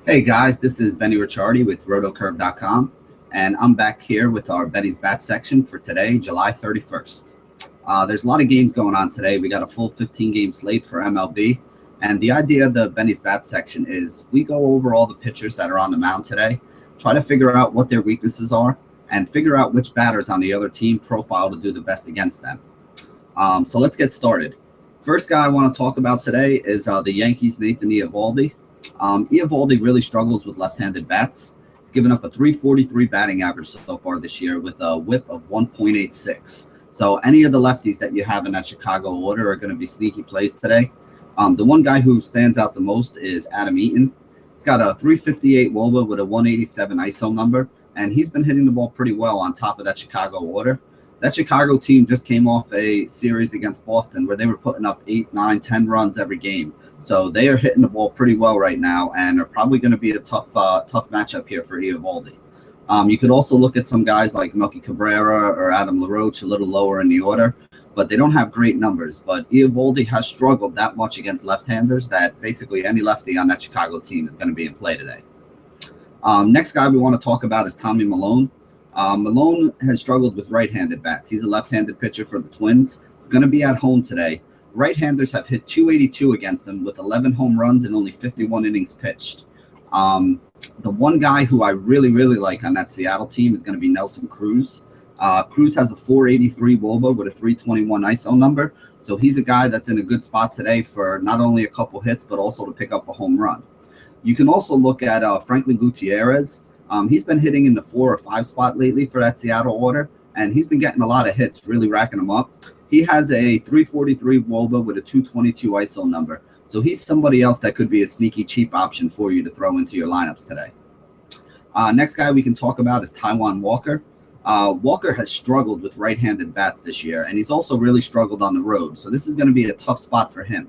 Hey guys, this is Benny Ricciardi with rotocurve.com, and I'm back here with our Benny's Bat section for today, July 31st. There's a lot of games going on today. We got a full 15 game slate for MLB, and the idea of the Benny's Bat section is we go over all the pitchers that are on the mound today, try to figure out what their weaknesses are, and figure out which batters on the other team profile to do the best against them. So let's get started. First guy I want to talk about today is the Yankees' Nathan Eovaldi. Eovaldi really struggles with left-handed bats. He's given up a 343 batting average so far this year with a whip of 1.86. So any of the lefties that you have in that Chicago order are going to be sneaky plays today. The one guy who stands out the most is Adam Eaton. He's got a 358 WOBA with a 187 ISO number, and he's been hitting the ball pretty well on top of that Chicago order. That Chicago team just came off a series against Boston where they were putting up 8, 9, 10 runs every game. So they are hitting the ball pretty well right now and are probably going to be a tough matchup here for Eovaldi. You could also look at some guys like Melky Cabrera or Adam LaRoche a little lower in the order, but they don't have great numbers. But Eovaldi has struggled that much against left-handers that basically any lefty on that Chicago team is going to be in play today. Next guy we want to talk about is Tommy Milone. Milone has struggled with right-handed bats. He's a left-handed pitcher for the Twins. He's going to be at home today. Right-handers have hit 282 against him with 11 home runs and only 51 innings pitched. The one guy who I really like on that Seattle team is going to be Nelson Cruz. Cruz has a 483 WOBA with a 321 ISO number. So he's a guy that's in a good spot today for not only a couple hits, but also to pick up a home run. You can also look at Franklin Gutierrez. He's been hitting in the 4 or 5 spot lately for that Seattle order, and he's been getting a lot of hits, really racking them up. He has a 343 WOBA with a 222 ISO number. So he's somebody else that could be a sneaky cheap option for you to throw into your lineups today. Next guy we can talk about is Taijuan Walker. Walker has struggled with right-handed bats this year, and he's also really struggled on the road. So this is going to be a tough spot for him.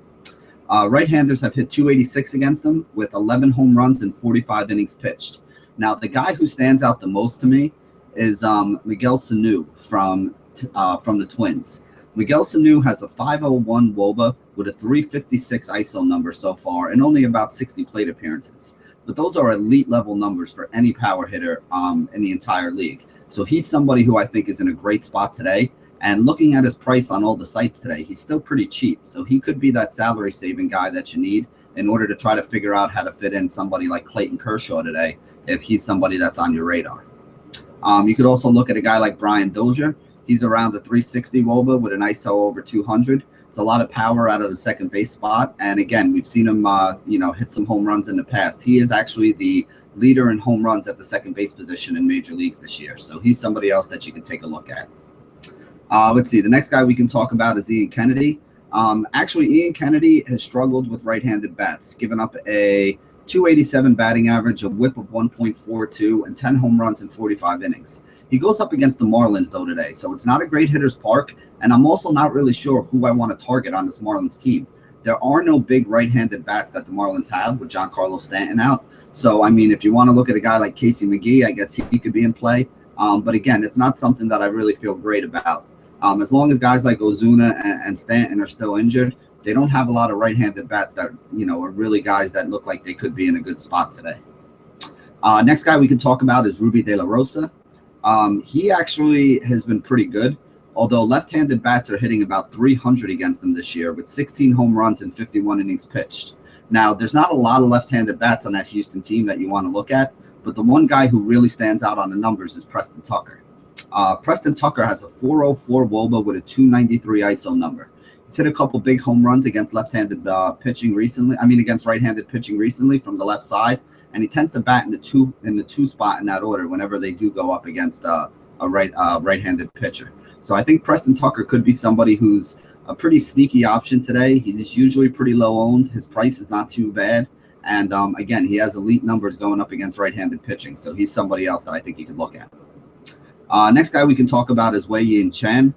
Right-handers have hit 286 against him with 11 home runs and 45 innings pitched. Now, the guy who stands out the most to me is Miguel Sanu from the Twins. Miguel Sanu has a 501 WOBA with a 356 ISO number so far and only about 60 plate appearances. But those are elite level numbers for any power hitter in the entire league. So he's somebody who I think is in a great spot today. And looking at his price on all the sites today, he's still pretty cheap. So he could be that salary saving guy that you need in order to try to figure out how to fit in somebody like Clayton Kershaw today if he's somebody that's on your radar. You could also look at a guy like Brian Dozier. He's around the 360 WOBA with an ISO over 200. It's a lot of power out of the second base spot. And again, we've seen him, hit some home runs in the past. He is actually the leader in home runs at the second base position in major leagues this year. So he's somebody else that you can take a look at. Let's see. The next guy we can talk about is Ian Kennedy. Actually, Ian Kennedy has struggled with right-handed bats, giving up a 287 batting average, a whip of 1.42, and 10 home runs in 45 innings. He goes up against the Marlins, though, today, so it's not a great hitter's park, and I'm also not really sure who I want to target on this Marlins team. There are no big right-handed bats that the Marlins have with Giancarlo Stanton out. So, I mean, if you want to look at a guy like Casey McGee, I guess he could be in play. But again, it's not something that I really feel great about. As long as guys like Ozuna and Stanton are still injured, they don't have a lot of right-handed bats that, are really guys that look like they could be in a good spot today. Next guy we can talk about is Ruby De La Rosa. He actually has been pretty good, although left-handed bats are hitting about 300 against them this year with 16 home runs and 51 innings pitched. Now, there's not a lot of left-handed bats on that Houston team that you want to look at, but the one guy who really stands out on the numbers is Preston Tucker. Preston Tucker has a 404 WOBA with a 293 ISO number. He's hit a couple big home runs against left-handed pitching recently. Against right-handed pitching recently from the left side, and he tends to bat in the two spot in that order whenever they do go up against a right-handed pitcher. So I think Preston Tucker could be somebody who's a pretty sneaky option today. He's usually pretty low owned. His price is not too bad, and again, he has elite numbers going up against right-handed pitching. So he's somebody else that I think you could look at. Next guy we can talk about is Wei-Yin Chen.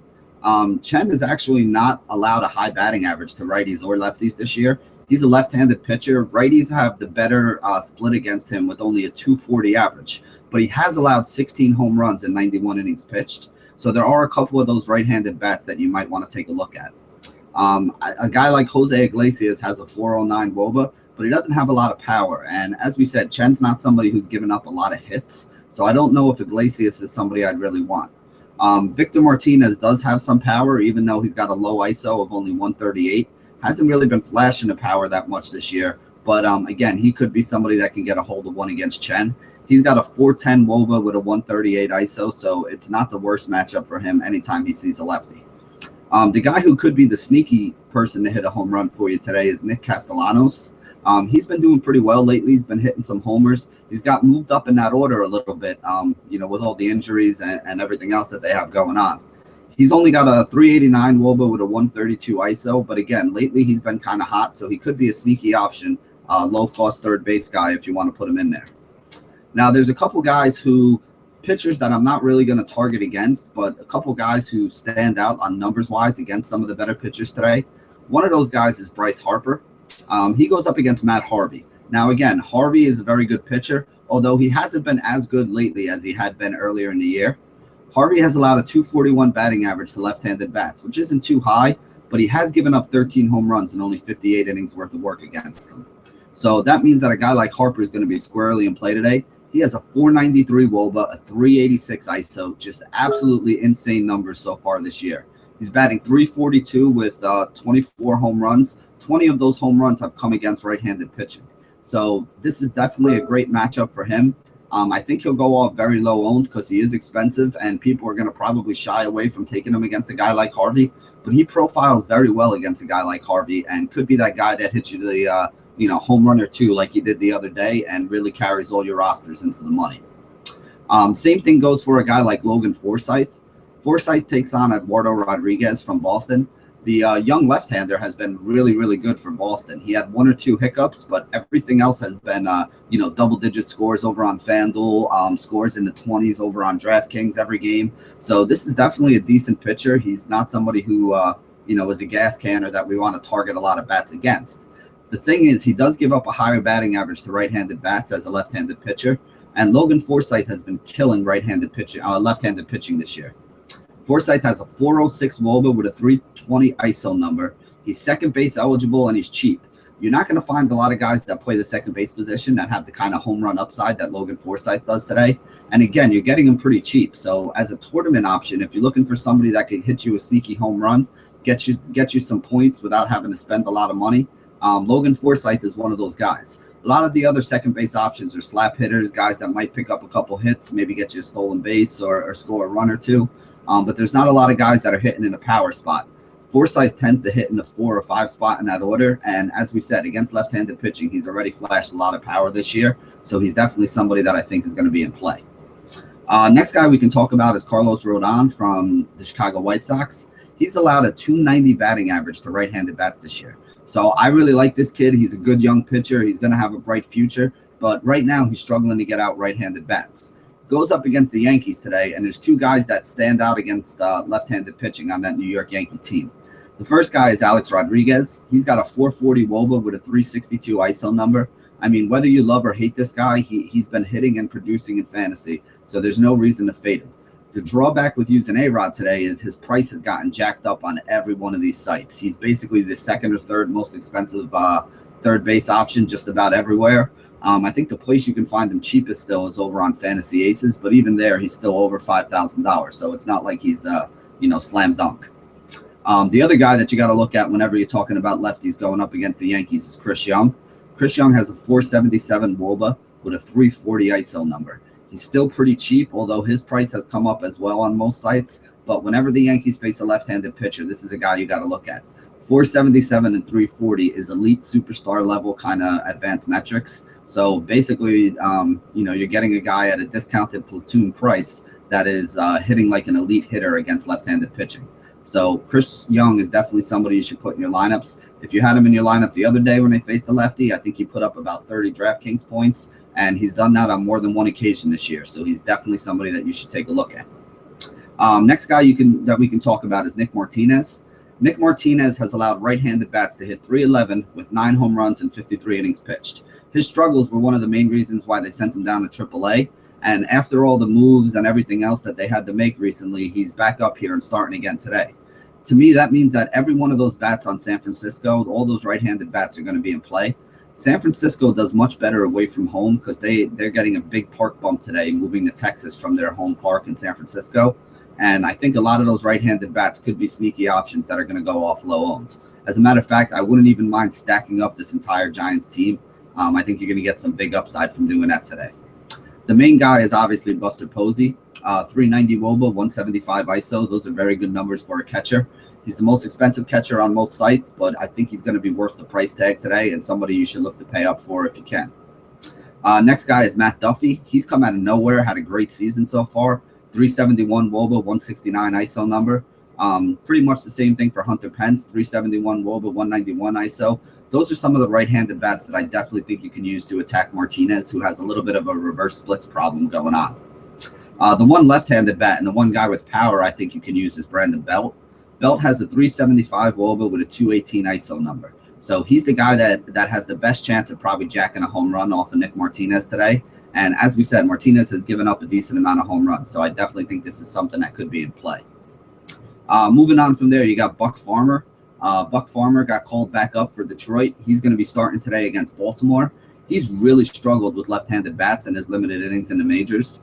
Chen is actually not allowed a high batting average to righties or lefties this year. He's a left-handed pitcher. Righties have the better split against him with only a 240 average, but he has allowed 16 home runs and 91 innings pitched. So there are a couple of those right-handed bats that you might want to take a look at. A guy like Jose Iglesias has a 409 WOBA, but he doesn't have a lot of power. And as we said, Chen's not somebody who's given up a lot of hits, so I don't know if Iglesias is somebody I'd really want. Victor Martinez does have some power, even though he's got a low ISO of only 138. Hasn't really been flashing the power that much this year, but again, he could be somebody that can get a hold of one against Chen. He's got a 410 WOBA with a 138 ISO, so it's not the worst matchup for him anytime he sees a lefty. The guy who could be the sneaky person to hit a home run for you today is Nick Castellanos. He's been doing pretty well lately. He's been hitting some homers. He's got moved up in that order a little bit, with all the injuries and everything else that they have going on. He's only got a 389 WOBA with a 132 ISO, but again, lately he's been kind of hot, so he could be a sneaky option, low-cost third base guy if you want to put him in there. Now, there's a couple guys pitchers that I'm not really going to target against, but a couple guys who stand out on numbers-wise against some of the better pitchers today. One of those guys is Bryce Harper. He goes up against Matt Harvey. Now, again, Harvey is a very good pitcher, although he hasn't been as good lately as he had been earlier in the year. Harvey has allowed a 241 batting average to left-handed bats, which isn't too high, but he has given up 13 home runs and only 58 innings worth of work against them. So that means that a guy like Harper is going to be squarely in play today. He has a 493 WOBA, a 386 ISO, just absolutely insane numbers so far this year. He's batting 342 with 24 home runs. 20 of those home runs have come against right-handed pitching. So this is definitely a great matchup for him. I think he'll go off very low owned because he is expensive, and people are going to probably shy away from taking him against a guy like Harvey. But he profiles very well against a guy like Harvey and could be that guy that hits you the home run or two like he did the other day and really carries all your rosters into the money. Same thing goes for a guy like Logan Forsythe. Forsythe takes on Eduardo Rodriguez from Boston. The young left-hander has been really, really good for Boston. He had one or two hiccups, but everything else has been, double-digit scores over on FanDuel, scores in the 20s over on DraftKings every game. So this is definitely a decent pitcher. He's not somebody who, is a gas canner that we want to target a lot of bats against. The thing is, he does give up a higher batting average to right-handed bats as a left-handed pitcher, and Logan Forsythe has been killing left-handed pitching this year. Forsythe has a 406 WOBA with a 320 ISO number. He's second base eligible and he's cheap. You're not going to find a lot of guys that play the second base position that have the kind of home run upside that Logan Forsythe does today. And again, you're getting him pretty cheap. So as a tournament option, if you're looking for somebody that can hit you a sneaky home run, get you some points without having to spend a lot of money, Logan Forsythe is one of those guys. A lot of the other second base options are slap hitters, guys that might pick up a couple hits, maybe get you a stolen base or score a run or two. But there's not a lot of guys that are hitting in the power spot. Forsythe tends to hit in the 4 or 5 spot in that order. And as we said, against left-handed pitching, he's already flashed a lot of power this year. So he's definitely somebody that I think is going to be in play. Next guy we can talk about is Carlos Rodon from the Chicago White Sox. He's allowed a 290 batting average to right-handed bats this year. So I really like this kid. He's a good young pitcher. He's going to have a bright future. But right now he's struggling to get out right-handed bats. Goes up against the Yankees today, and there's two guys that stand out against left-handed pitching on that New York Yankee team. The first guy is Alex Rodriguez. He's got a 440 WOBA with a 362 ISO number. I mean, whether you love or hate this guy, he's been hitting and producing in fantasy, so there's no reason to fade him. The drawback with using A-Rod today is his price has gotten jacked up on every one of these sites. He's basically the second or third most expensive third base option just about everywhere. I think the place you can find him cheapest still is over on Fantasy Aces, but even there, he's still over $5,000. So it's not like he's, slam dunk. The other guy that you got to look at whenever you're talking about lefties going up against the Yankees is Chris Young. Chris Young has a 477 WOBA with a 340 ISO number. He's still pretty cheap, although his price has come up as well on most sites. But whenever the Yankees face a left-handed pitcher, this is a guy you got to look at. 477 and 340 is elite superstar level kind of advanced metrics. So basically, you're getting a guy at a discounted platoon price that is hitting like an elite hitter against left-handed pitching. So Chris Young is definitely somebody you should put in your lineups. If you had him in your lineup the other day when they faced a lefty, I think he put up about 30 DraftKings points, and he's done that on more than one occasion this year. So he's definitely somebody that you should take a look at. Next guy that we can talk about is Nick Martinez. Nick Martinez has allowed right-handed bats to hit 311 with 9 home runs and 53 innings pitched. His struggles were one of the main reasons why they sent him down to AAA. And after all the moves and everything else that they had to make recently, he's back up here and starting again today. To me, that means that every one of those bats on San Francisco, all those right-handed bats are going to be in play. San Francisco does much better away from home because they're getting a big park bump today, moving to Texas from their home park in San Francisco. And I think a lot of those right-handed bats could be sneaky options that are going to go off low owned. As a matter of fact, I wouldn't even mind stacking up this entire Giants team. I think you're going to get some big upside from doing that today. The main guy is obviously Buster Posey, 390 WOBA, 175 ISO. Those are very good numbers for a catcher. He's the most expensive catcher on most sites, but I think he's going to be worth the price tag today and somebody you should look to pay up for if you can. Next guy is Matt Duffy. He's come out of nowhere, had a great season so far. 371 WOBA, 169 ISO number. Pretty much the same thing for Hunter Pence, 371 WOBA, 191 ISO. Those are some of the right-handed bats that I definitely think you can use to attack Martinez, who has a little bit of a reverse splits problem going on. The one left-handed bat and the one guy with power I think you can use is Brandon Belt. Belt has a 375 WOBA with a 218 ISO number. So he's the guy that has the best chance of probably jacking a home run off of Nick Martinez today. And as we said, Martinez has given up a decent amount of home runs. So I definitely think this is something that could be in play. Moving on from there, you got Buck Farmer. Buck Farmer got called back up for Detroit. He's going to be starting today against Baltimore. He's really struggled with left-handed bats in his limited innings in the majors.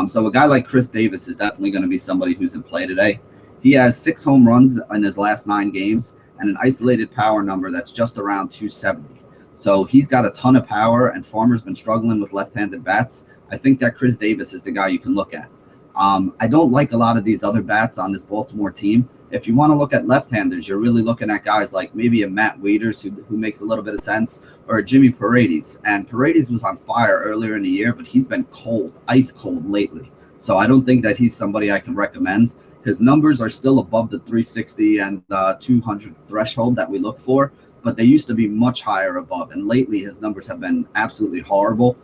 So a guy like Chris Davis is definitely going to be somebody who's in play today. He has 6 home runs in his last 9 games and an isolated power number that's just around 270. So he's got a ton of power, and Farmer's been struggling with left-handed bats. I think that Chris Davis is the guy you can look at. I don't like a lot of these other bats on this Baltimore team. If you want to look at left-handers, you're really looking at guys like maybe a Matt Waiters who makes a little bit of sense, or a Jimmy Paredes. And Paredes was on fire earlier in the year, but he's been cold, ice cold lately. So I don't think that he's somebody I can recommend. His numbers are still above the 360 and 200 threshold that we look for, but they used to be much higher above. And lately his numbers have been absolutely horrible.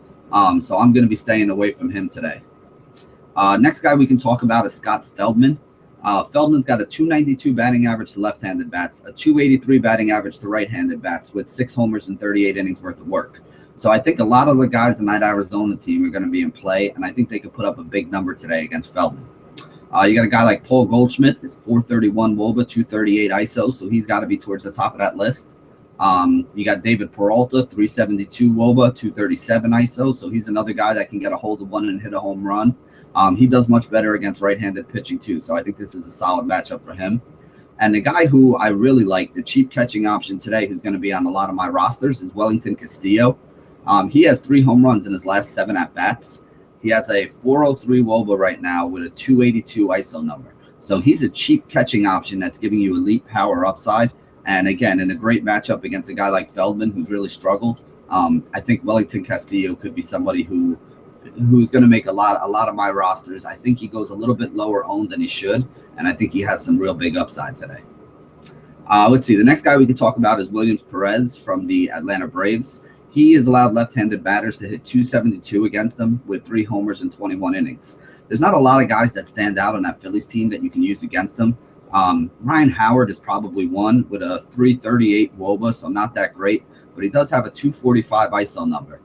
So I'm going to be staying away from him today. Next guy we can talk about is Scott Feldman. Feldman's got a 292 batting average to left-handed bats, a 283 batting average to right-handed bats with 6 homers and 38 innings worth of work. So I think a lot of the guys in that Arizona team are going to be in play, and I think they could put up a big number today against Feldman. You got a guy like Paul Goldschmidt. It's 431 WOBA, 238 ISO, so he's got to be towards the top of that list. You got David Peralta, 372 WOBA, 237 ISO, so he's another guy that can get a hold of one and hit a home run. He does much better against right-handed pitching too, so I think this is a solid matchup for him. And the guy who I really like, the cheap catching option today, who's going to be on a lot of my rosters, is Wellington Castillo. He has 3 home runs in his last 7 at-bats. He has a 403 WOBA right now with a 282 ISO number. So he's a cheap catching option that's giving you elite power upside. And again, in a great matchup against a guy like Feldman, who's really struggled, I think Wellington Castillo could be somebody who's going to make a lot of my rosters. I think he goes a little bit lower owned than he should, and I think he has some real big upside today. Let's see. The next guy we could talk about is Williams Perez from the Atlanta Braves. He has allowed left-handed batters to hit 272 against them with 3 homers and 21 innings. There's not a lot of guys that stand out on that Phillies team that you can use against them. Ryan Howard is probably one with a 338 WOBA, so not that great, but he does have a 245 ISO number.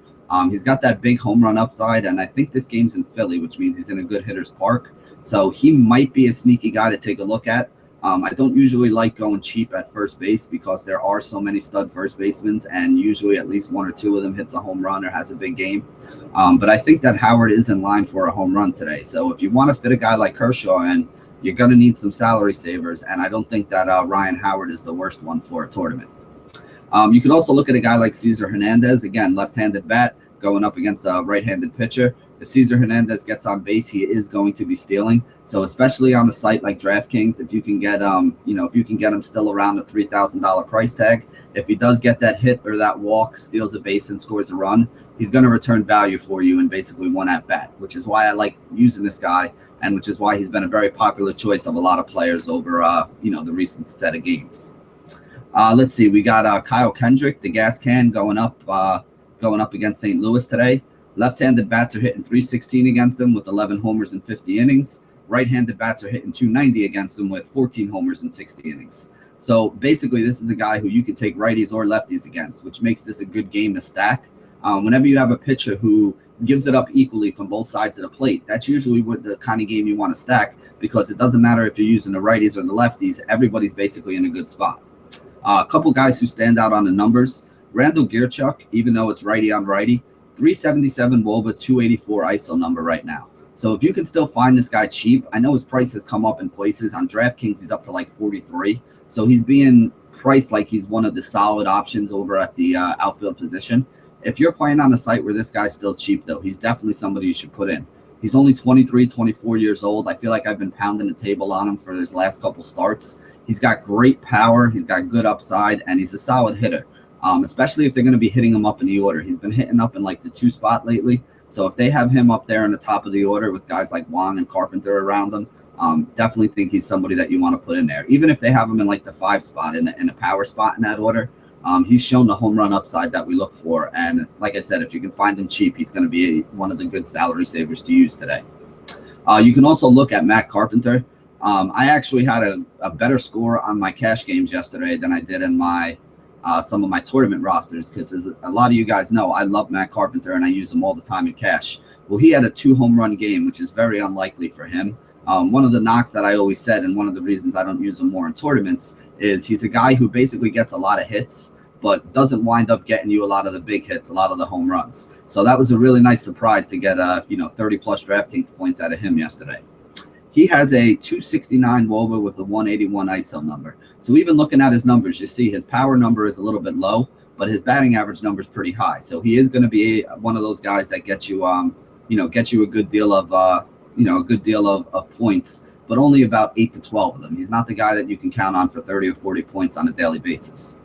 He's got that big home run upside, and I think this game's in Philly, which means he's in a good hitter's park. So he might be a sneaky guy to take a look at. I don't usually like going cheap at first base because there are so many stud first basemen, and usually at least 1 or 2 of them hits a home run or has a big game. But I think that Howard is in line for a home run today. So if you want to fit a guy like Kershaw in, you're going to need some salary savers, and I don't think that Ryan Howard is the worst one for a tournament. You could also look at a guy like Cesar Hernandez, again, left-handed bat, going up against a right-handed pitcher. If Cesar Hernandez gets on base, he is going to be stealing. So especially on a site like DraftKings, if you can get if you can get him still around the $3,000 price tag, if he does get that hit or that walk, steals a base and scores a run, he's going to return value for you in basically one at bat, which is why I like using this guy, and which is why he's been a very popular choice of a lot of players over the recent set of games. Let's see, we got Kyle Kendrick, the gas can, going up against St. Louis today. Left-handed bats are hitting 316 against them with 11 homers and 50 innings. Right-handed bats are hitting 290 against them with 14 homers and 60 innings. So basically, this is a guy who you can take righties or lefties against, which makes this a good game to stack. Whenever you have a pitcher who gives it up equally from both sides of the plate, that's usually what the kind of game you want to stack, because it doesn't matter if you're using the righties or the lefties. Everybody's basically in a good spot. A couple guys who stand out on the numbers. Randall Gierchuk, even though it's righty on righty, 377 WOBA, 284 ISO number right now. So if you can still find this guy cheap, I know his price has come up in places. On DraftKings, he's up to like 43. So he's being priced like he's one of the solid options over at the outfield position. If you're playing on a site where this guy's still cheap, though, he's definitely somebody you should put in. He's only 23, 24 years old. I feel like I've been pounding the table on him for his last couple starts. He's got great power. He's got good upside, and he's a solid hitter, especially if they're going to be hitting him up in the order. He's been hitting up in like the 2 spot lately. So if they have him up there in the top of the order with guys like Wong and Carpenter around him, definitely think he's somebody that you want to put in there. Even if they have him in like the 5 spot, in a power spot in that order, he's shown the home run upside that we look for. And like I said, if you can find him cheap, he's going to be one of the good salary savers to use today. You can also look at Matt Carpenter. I actually had a better score on my cash games yesterday than I did in my some of my tournament rosters, because as a lot of you guys know, I love Matt Carpenter and I use him all the time in cash. Well, he had a 2 home run game, which is very unlikely for him. One of the knocks that I always said, and one of the reasons I don't use him more in tournaments, is he's a guy who basically gets a lot of hits, but doesn't wind up getting you a lot of the big hits, a lot of the home runs. So that was a really nice surprise to get 30 plus DraftKings points out of him yesterday. He has a 269 WOBA with a 181 ISO number. So even looking at his numbers, you see his power number is a little bit low, but his batting average number is pretty high. So he is going to be one of those guys that gets you, get you a good deal of points, but only about 8 to 12 of them. He's not the guy that you can count on for 30 or 40 points on a daily basis.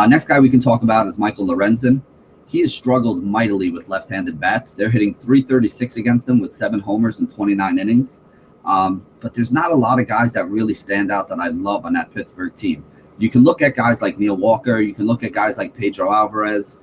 Next guy we can talk about is Michael Lorenzen. He has struggled mightily with left-handed bats. They're hitting 336 against him with 7 homers in 29 innings. But there's not a lot of guys that really stand out that I love on that Pittsburgh team. You can look at guys like Neil Walker. You can look at guys like Pedro Alvarez,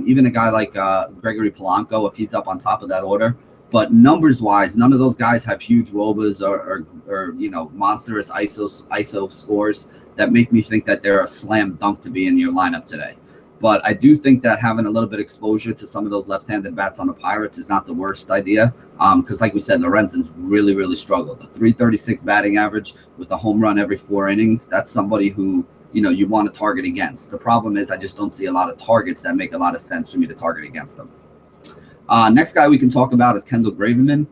even a guy like Gregory Polanco, if he's up on top of that order. But numbers-wise, none of those guys have huge WOBAs or monstrous ISO scores that make me think that they're a slam dunk to be in your lineup today. But I do think that having a little bit of exposure to some of those left-handed bats on the Pirates is not the worst idea, because like we said, Lorenzen's really, really struggled. The 336 batting average with a home run every 4 innings, that's somebody who, you want to target against. The problem is I just don't see a lot of targets that make a lot of sense for me to target against them. Next guy we can talk about is Kendall Graveman.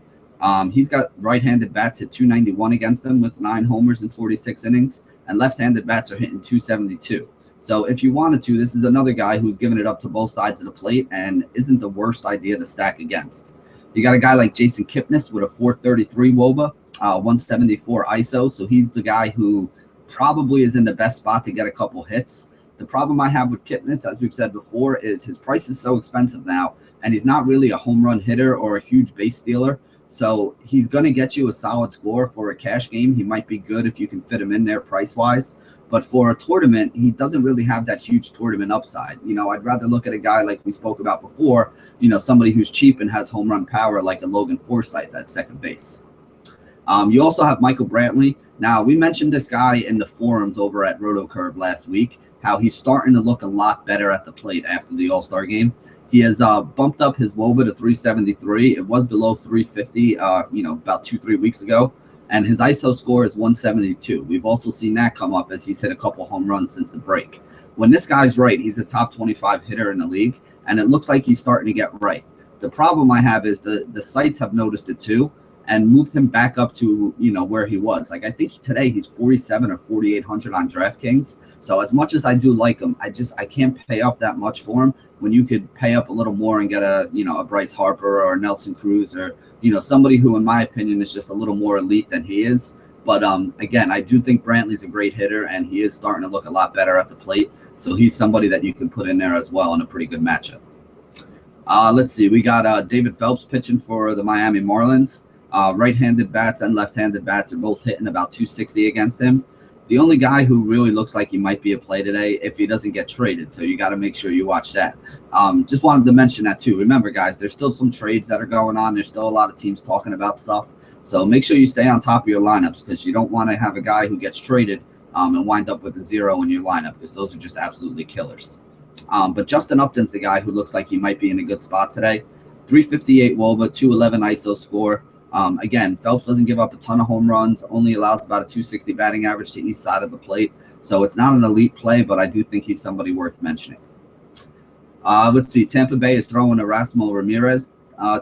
He's got right-handed bats hit 291 against them with 9 homers in 46 innings, and left-handed bats are hitting 272. So if you wanted to, this is another guy who's giving it up to both sides of the plate and isn't the worst idea to stack against. You got a guy like Jason Kipnis with a 433 WOBA, 174 ISO. So he's the guy who probably is in the best spot to get a couple hits. The problem I have with Kipnis, as we've said before, is his price is so expensive now, and he's not really a home run hitter or a huge base stealer. So he's going to get you a solid score for a cash game. He might be good if you can fit him in there price-wise. But for a tournament, he doesn't really have that huge tournament upside. I'd rather look at a guy like we spoke about before, somebody who's cheap and has home run power like a Logan Forsythe at second base. You also have Michael Brantley. Now, we mentioned this guy in the forums over at RotoCurve last week, how he's starting to look a lot better at the plate after the All-Star game. He has bumped up his WOBA to 373. It was below 350, about 2-3 weeks ago. And his ISO score is 172. We've also seen that come up as he's hit a couple home runs since the break. When this guy's right, he's a top 25 hitter in the league, and it looks like he's starting to get right. The problem I have is the sites have noticed it too and moved him back up to, where he was. Like, I think today he's 47 or 4,800 on DraftKings. So as much as I do like him, I can't pay up that much for him when you could pay up a little more and get a Bryce Harper or a Nelson Cruz or, somebody who, in my opinion, is just a little more elite than he is. But again, I do think Brantley's a great hitter, and he is starting to look a lot better at the plate. So he's somebody that you can put in there as well in a pretty good matchup. Let's see. We got David Phelps pitching for the Miami Marlins. Right-handed bats and left-handed bats are both hitting about 260 against him. The only guy who really looks like he might be a play today if he doesn't get traded, so you got to make sure you watch that. Just wanted to mention that too. Remember, guys, there's still some trades that are going on. There's still a lot of teams talking about stuff. So make sure you stay on top of your lineups, because you don't want to have a guy who gets traded and wind up with a 0 in your lineup, because those are just absolutely killers. But Justin Upton's the guy who looks like he might be in a good spot today. 358 WOBA, 211 ISO score. Again, Phelps doesn't give up a ton of home runs, only allows about a 260 batting average to each side of the plate. So it's not an elite play, but I do think he's somebody worth mentioning. Let's see. Tampa Bay is throwing Erasmo Ramirez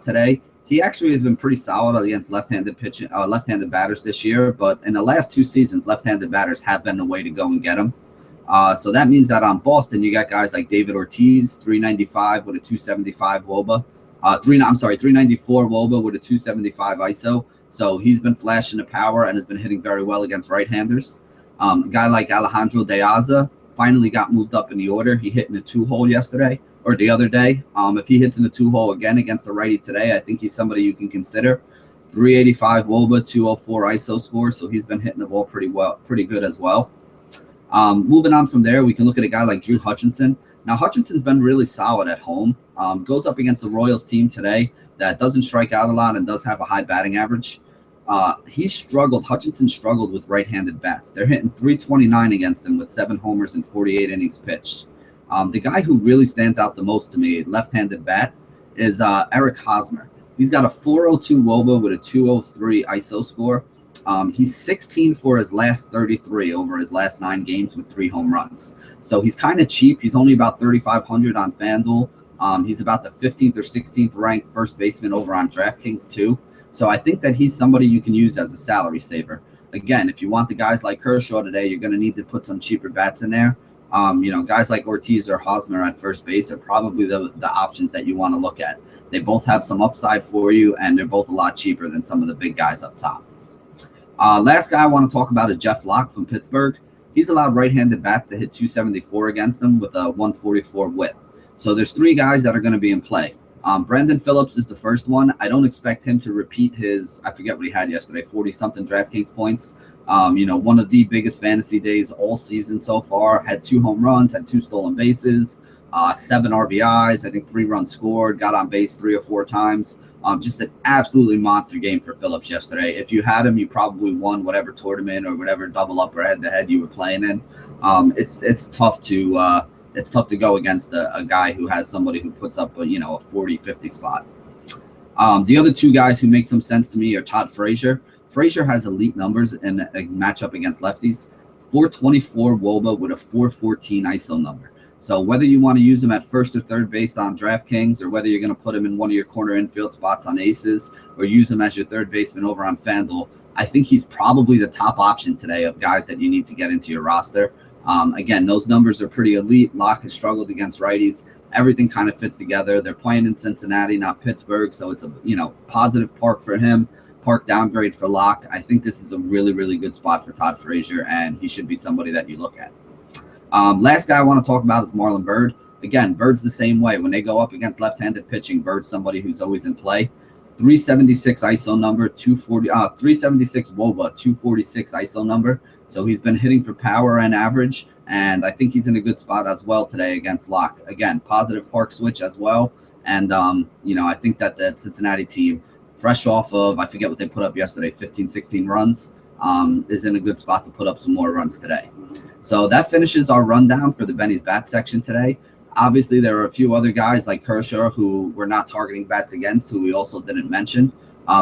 today. He actually has been pretty solid against left-handed batters this year, but in the last 2 seasons, left-handed batters have been the way to go and get him. So that means that on Boston, you got guys like David Ortiz, 395 with a 275 WOBA. 394 WOBA with a 275 ISO. So he's been flashing the power and has been hitting very well against right-handers. A guy like Alejandro De Aza finally got moved up in the order. He hit in a 2-hole yesterday or the other day. If he hits in the 2-hole again against the righty today, I think he's somebody you can consider. 385 WOBA, 204 ISO score. So he's been hitting the ball pretty good as well. Moving on from there, we can look at a guy like Drew Hutchinson. Now, Hutchinson's been really solid at home. Goes up against the Royals team today that doesn't strike out a lot and does have a high batting average. Hutchinson struggled with right-handed bats. They're hitting 329 against him with 7 homers and 48 innings pitched. The guy who really stands out the most to me, left-handed bat, is Eric Hosmer. He's got a 402 WOBA with a 203 ISO score. He's 16 for his last 33 over his last 9 games with 3 home runs. So he's kind of cheap. He's only about 3,500 on FanDuel. He's about the 15th or 16th ranked first baseman over on DraftKings too. So I think that he's somebody you can use as a salary saver. Again, if you want the guys like Kershaw today, you're going to need to put some cheaper bats in there. Guys like Ortiz or Hosmer at first base are probably the options that you want to look at. They both have some upside for you, and they're both a lot cheaper than some of the big guys up top. Last guy I want to talk about is Jeff Locke from Pittsburgh. He's allowed right-handed bats to hit 274 against them with a 144 whip. So there's 3 guys that are going to be in play. Brandon Phillips is the first one. I don't expect him to repeat his, I forget what he had yesterday, 40-something DraftKings points. One of the biggest fantasy days all season so far. Had 2 home runs, had 2 stolen bases, 7 RBIs, I think 3 runs scored, got on base 3 or 4 times. Just an absolutely monster game for Phillips yesterday. If you had him, you probably won whatever tournament or whatever double up or head-to-head you were playing in. It's tough to go against a guy who has somebody who puts up a 40-50 spot. The other 2 guys who make some sense to me are Todd Frazier. Frazier has elite numbers in a matchup against lefties. 424 WOBA with a 414 ISO number. So whether you want to use him at first or third base on DraftKings, or whether you're going to put him in one of your corner infield spots on Aces, or use him as your third baseman over on FanDuel, I think he's probably the top option today of guys that you need to get into your roster. Again, those numbers are pretty elite. Locke has struggled against righties. Everything kind of fits together. They're playing in Cincinnati, not Pittsburgh, so it's a positive park for him. Park downgrade for Locke. I think this is a really, really good spot for Todd Frazier, and he should be somebody that you look at. Last guy I want to talk about is Marlon Byrd. Again, Bird's the same way. When they go up against left-handed pitching, Bird's somebody who's always in play. 376 ISO number, 376 WOBA, 246 ISO number. So he's been hitting for power and average, and I think he's in a good spot as well today against Locke. Again, positive park switch as well. And, I think that the Cincinnati team, fresh off of, I forget what they put up yesterday, 15, 16 runs, is in a good spot to put up some more runs today. So that finishes our rundown for the Benny's Bat section today. Obviously, there are a few other guys like Kershaw who we're not targeting bats against, who we also didn't mention.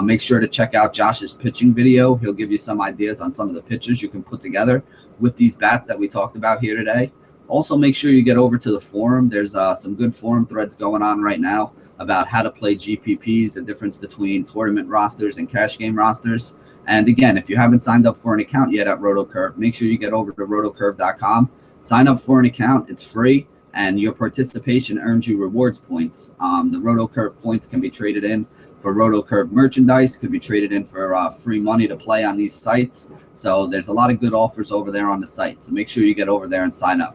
Make sure to check out Josh's pitching video. He'll give you some ideas on some of the pitches you can put together with these bats that we talked about here today. Also, make sure you get over to the forum. There's some good forum threads going on right now about how to play GPPs, the difference between tournament rosters and cash game rosters. And again, if you haven't signed up for an account yet at RotoCurve, make sure you get over to rotocurve.com. Sign up for an account. It's free, and your participation earns you rewards points. The RotoCurve points can be traded in for RotoCurve merchandise, could be traded in for free money to play on these sites. So there's a lot of good offers over there on the site. So make sure you get over there and sign up.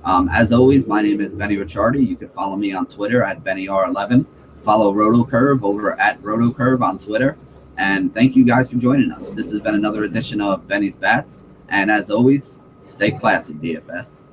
As always, my name is Benny Ricciardi. You can follow me on Twitter at BennyR11. Follow RotoCurve over at RotoCurve on Twitter. And thank you guys for joining us. This has been another edition of Benny's Bats. And as always, stay classy, DFS.